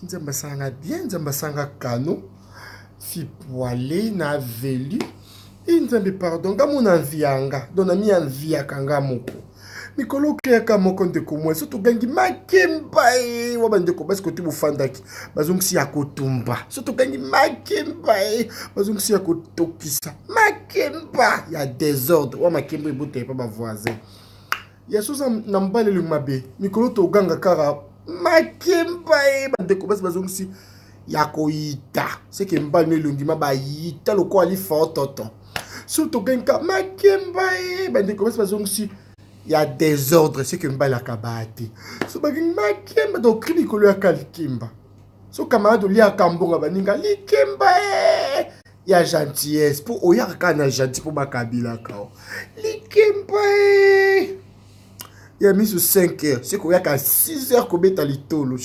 nzambe sanga bien, nzambe sanga kano, fi poilé na velu. Nzambe pardon, gamu na vianga, dona mi envia kanga moko. Mikolo kaka moko ndeko mwa, so to gangi makemba wa bandeko basi ko tibu fandaki. Bazong si akotumba. So to gangi makemba bazong si akotokisa. Makemba ya désordre, wa makemba ebote pa ba voisin. Ya so na mbale le mabe. Mikolo to ganga kara makemba bandeko basi bazong si yakoita. C'est que mbale lungi maba yita loko ali fortoto. So to gangi makemba bandeko basi bazong si il y a des ordres, c'est que mbala kabati. So bagin makemba do kribi ko ya kalkimba. So camarade li akambonga baninga likemba. Il y a gentillesse pour oya kana gentil pour bakabila kao. Likemba. Il y a mis sur 5 heures, c'est qu'on y a qu'à 6 heures qu'on met à l'itolo.